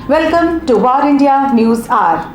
Welcome to War India News Hour.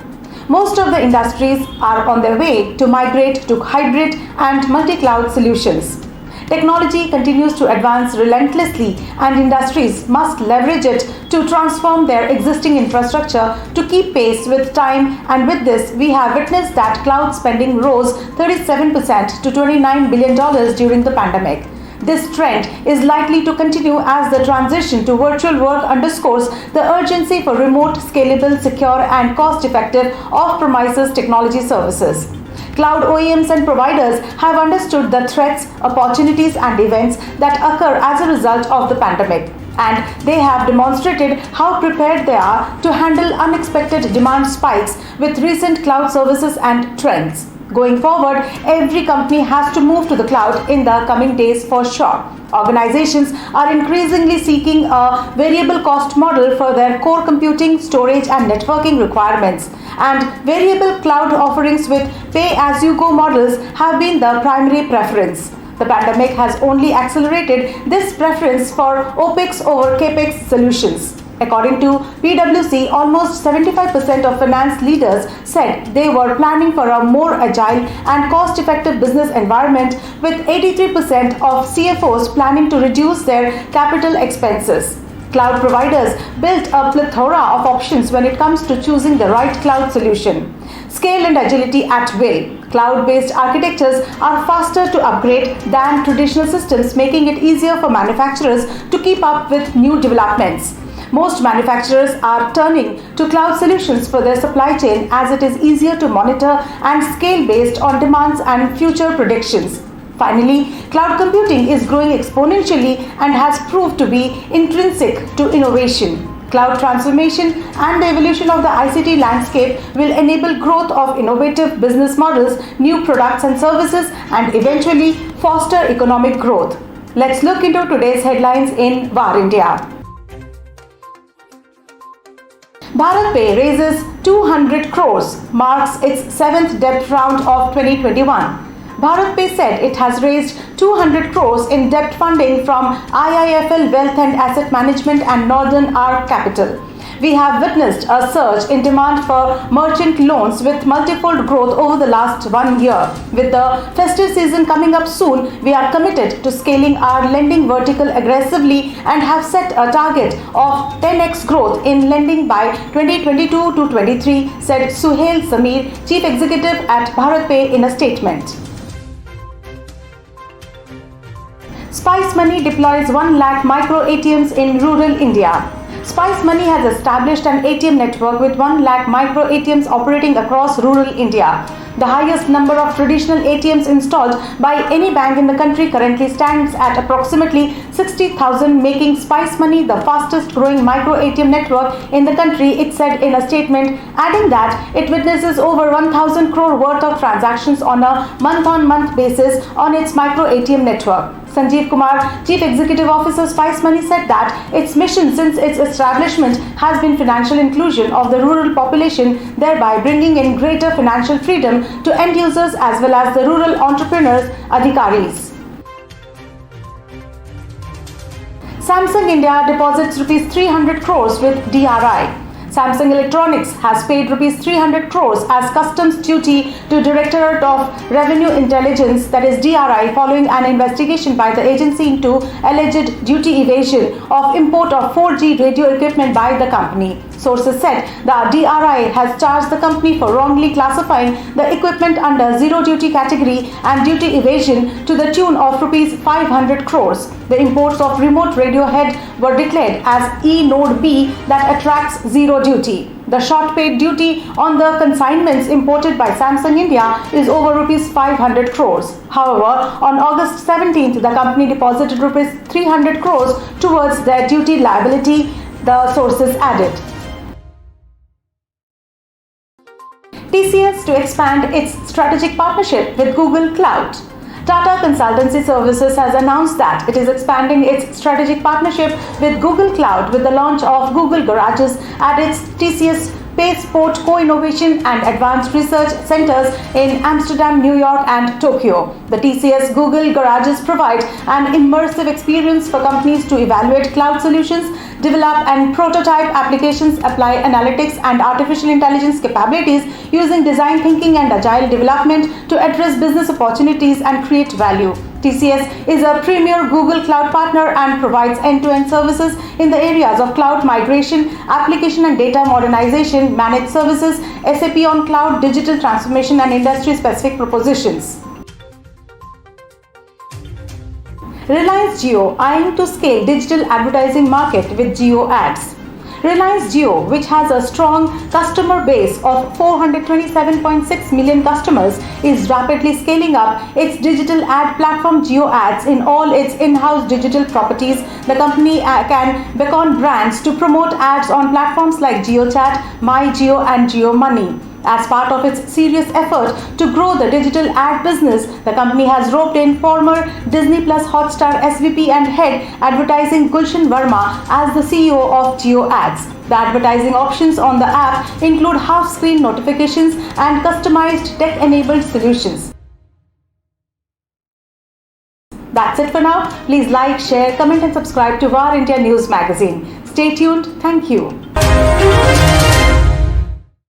Most of the industries are on their way to migrate to hybrid and multi-cloud solutions. Technology continues to advance relentlessly, and industries must leverage it to transform their existing infrastructure to keep pace with time. And with this, we have witnessed that cloud spending rose 37% to $29 billion during the pandemic. This trend is likely to continue as the transition to virtual work underscores the urgency for remote, scalable, secure, and cost-effective off-premises technology services. Cloud OEMs and providers have understood the threats, opportunities, and events that occur as a result of the pandemic, and they have demonstrated how prepared they are to handle unexpected demand spikes with recent cloud services and trends. Going forward, every company has to move to the cloud in the coming days for sure. Organizations are increasingly seeking a variable cost model for their core computing, storage, and networking requirements. And variable cloud offerings with pay-as-you-go models have been the primary preference. The pandemic has only accelerated this preference for OPEX over CAPEX solutions. According to PwC, almost 75% of finance leaders said they were planning for a more agile and cost-effective business environment, with 83% of CFOs planning to reduce their capital expenses. Cloud providers built a plethora of options when it comes to choosing the right cloud solution. Scale and agility at will. Cloud-based architectures are faster to upgrade than traditional systems, making it easier for manufacturers to keep up with new developments. Most manufacturers are turning to cloud solutions for their supply chain, as it is easier to monitor and scale based on demands and future predictions. Finally, cloud computing is growing exponentially and has proved to be intrinsic to innovation. Cloud transformation and the evolution of the ICT landscape will enable growth of innovative business models, new products and services, and eventually foster economic growth. Let's look into today's headlines in War India. BharatPe raises 200 crores, marks its 7th debt round of 2021. BharatPe said it has raised 200 crores in debt funding from IIFL Wealth and Asset Management and Northern Arc Capital. We have witnessed a surge in demand for merchant loans with multifold growth over the last 1 year. With the festive season coming up soon, we are committed to scaling our lending vertical aggressively and have set a target of 10x growth in lending by 2022 to 23, said Suhail Samir, Chief Executive at BharatPe in a statement. Spice Money deploys 1 lakh micro ATMs in rural India. Spice Money has established an ATM network with 1 lakh micro ATMs operating across rural India. The highest number of traditional ATMs installed by any bank in the country currently stands at approximately 60,000, making Spice Money the fastest growing micro ATM network in the country, it said in a statement, adding that it witnesses over 1,000 crore worth of transactions on a month-on-month basis on its micro ATM network. Sanjeev Kumar, Chief Executive Officer, Spice Money, said that its mission since its establishment has been financial inclusion of the rural population, thereby bringing in greater financial freedom to end users as well as the rural entrepreneurs, adhikaris. Samsung India deposits Rs 300 crores with DRI. Samsung Electronics has paid Rs 300 crores as customs duty to Directorate of Revenue Intelligence, that is DRI, following an investigation by the agency into alleged duty evasion of import of 4G radio equipment by the company. Sources said the DRI has charged the company for wrongly classifying the equipment under zero duty category and duty evasion to the tune of Rs 500 crores. The imports of remote radio head were declared as E-Node B that attracts zero duty. The short paid duty on the consignments imported by Samsung India is over Rs 500 crores. However, on August 17th, the company deposited Rs 300 crores towards their duty liability, the sources added. TCS to expand its strategic partnership with Google Cloud. Tata Consultancy Services has announced that it is expanding its strategic partnership with Google Cloud with the launch of Google Garages at its TCS spaceport co-innovation and advanced research centers in Amsterdam, New York, and Tokyo. The TCS Google Garages provide an immersive experience for companies to evaluate cloud solutions, develop and prototype applications, apply analytics and artificial intelligence capabilities using design thinking and agile development to address business opportunities and create value. TCS is a premier Google Cloud partner and provides end-to-end services in the areas of cloud migration, application and data modernization, managed services, SAP on cloud, digital transformation, and industry-specific propositions. Reliance Jio eyeing to scale digital advertising market with Jio Ads. Reliance Jio, which has a strong customer base of 427.6 million customers, is rapidly scaling up its digital ad platform Jio Ads in all its in-house digital properties. The company can beckon brands to promote ads on platforms like JioChat, MyJio, and JioMoney. As part of its serious effort to grow the digital ad business, the company has roped in former Disney Plus Hotstar SVP and head advertising Gulshan Verma as the CEO of Jio Ads. The advertising options on the app include half-screen notifications and customized tech-enabled solutions. That's it for now. Please like, share, comment and subscribe to VAR India News Magazine. Stay tuned. Thank you.